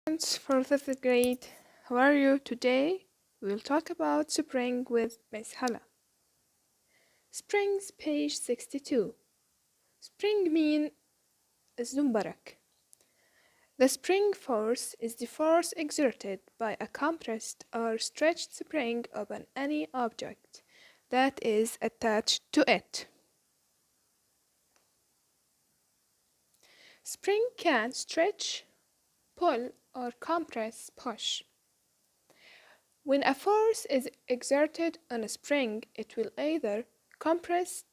Students for fifth grade, how are you today? We'll talk about spring with Miss Hala. Springs, page 62. Spring mean الزنبرك. The spring force is the force exerted by a compressed or stretched spring upon any object that is attached to it. Spring can stretch, pull, or compress, push. When a force is exerted on a spring, it will either compress,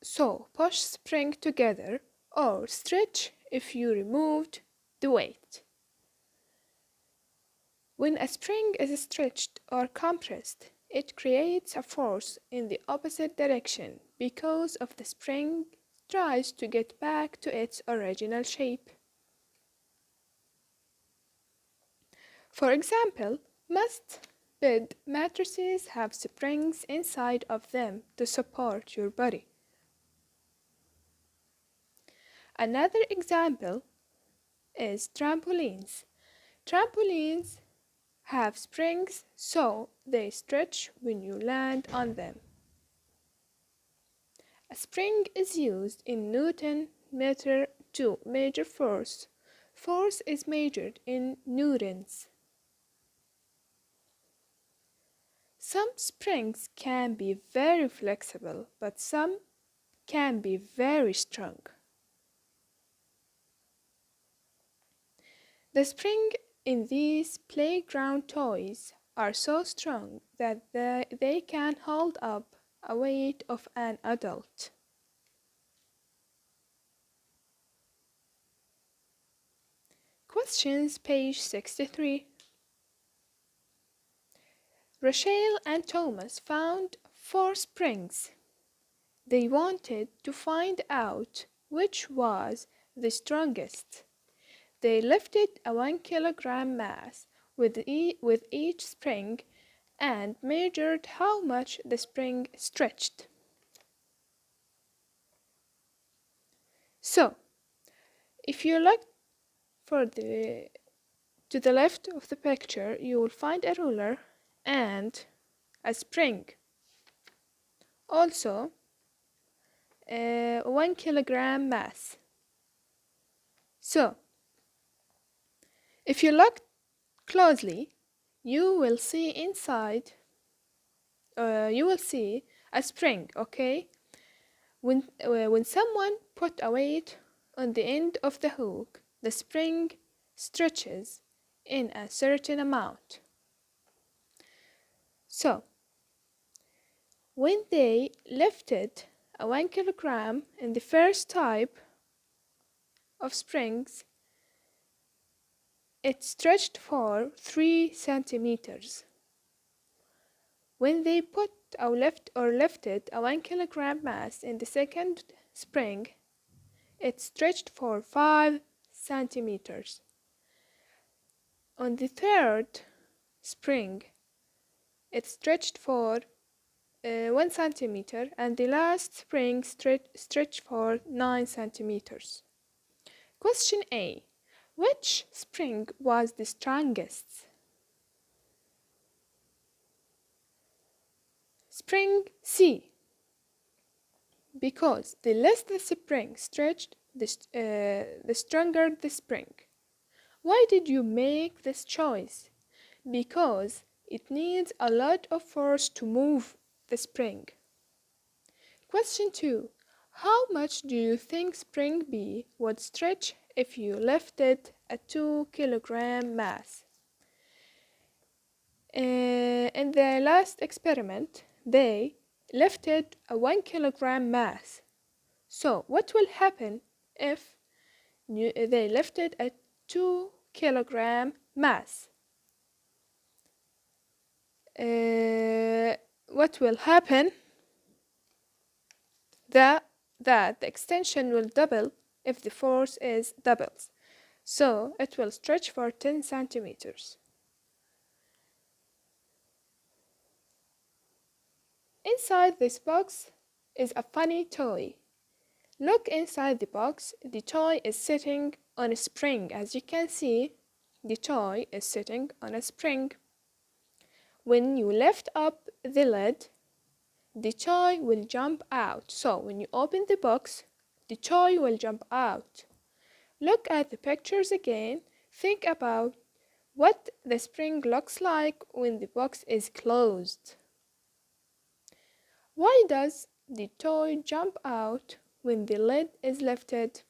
so push spring together, or stretch if you removed the weight. When a spring is stretched or compressed, it creates a force in the opposite direction because of the spring tries to get back to its original shape. For example, most bed mattresses have springs inside of them to support your body. Another example is trampolines. Trampolines have springs so they stretch when you land on them. A spring is used in Newton meter to measure force. Force is measured in newtons. Some springs can be very flexible, but some can be very strong. The spring in these playground toys are so strong that they can hold up a weight of an adult. Questions, page 63. Rachel and Thomas found 4 springs. They wanted to find out which was the strongest. They lifted a 1 kilogram mass with each spring and measured how much the spring stretched. So, if you look to the left of the picture, you will find a ruler and a spring. Also, 1 kilogram mass. So, if you look closely, you will see inside, you will see a spring, okay? When someone put a weight on the end of the hook, the spring stretches in a certain amount. So, when they lifted a 1 kilogram in the first type of springs, it stretched for 3 centimeters. When they put or lifted a 1 kilogram mass in the second spring, it stretched for 5 centimeters. On the third spring, it stretched for 1 centimeter, and the last spring stretched for 9 centimeters. Question A. Which spring was the strongest? Spring C, because the less the spring stretched, the stronger the spring. Why did you make this choice? Because it needs a lot of force to move the spring. Question 2. How much do you think spring B would stretch if you lifted a 2 kilogram mass? In the last experiment, they lifted a 1 kilogram mass. So, what will happen if they lifted a 2 kilogram mass? What will happen? That the extension will double if the force is doubles. So, it will stretch for 10 centimeters. Inside this box is a funny toy. Look inside the box. The toy is sitting on a spring, as you can see, The toy is sitting on a spring. When you lift up the lid, the toy will jump out. So when you open the box, the toy will jump out. Look at the pictures again. Think about what the spring looks like when the box is closed. Why does the toy jump out when the lid is lifted?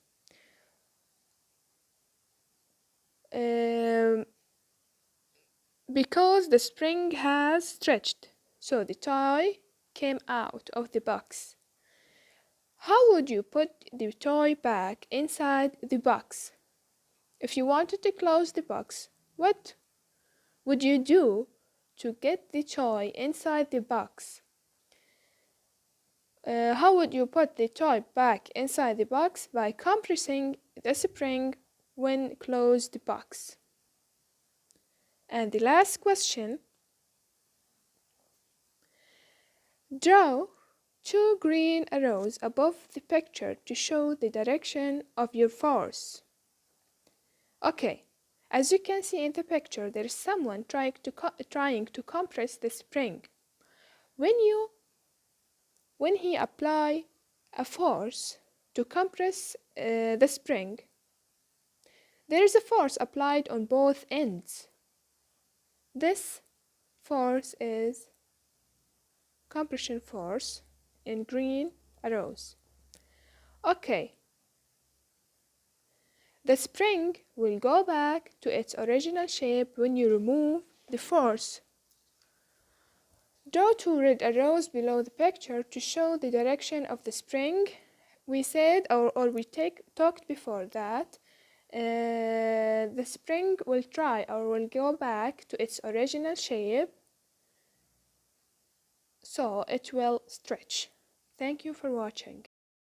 Because the spring has stretched, so the toy came out of the box. How would you put the toy back inside the box? If you wanted to close the box, what would you do to get the toy inside the box? How would you put the toy back inside the box? By compressing the spring when close the box. And the last question, draw 2 green arrows above the picture to show the direction of your force. Okay, as you can see in the picture, there is someone trying to compress the spring. When he apply a force to compress the spring, there is a force applied on both ends. This force is compression force in green arrows. Okay, the spring will go back to its original shape when you remove the force. Draw 2 red arrows below the picture to show the direction of the spring. We said, or we talked before that the spring will try or will go back to its original shape, so it will stretch. Thank you for watching.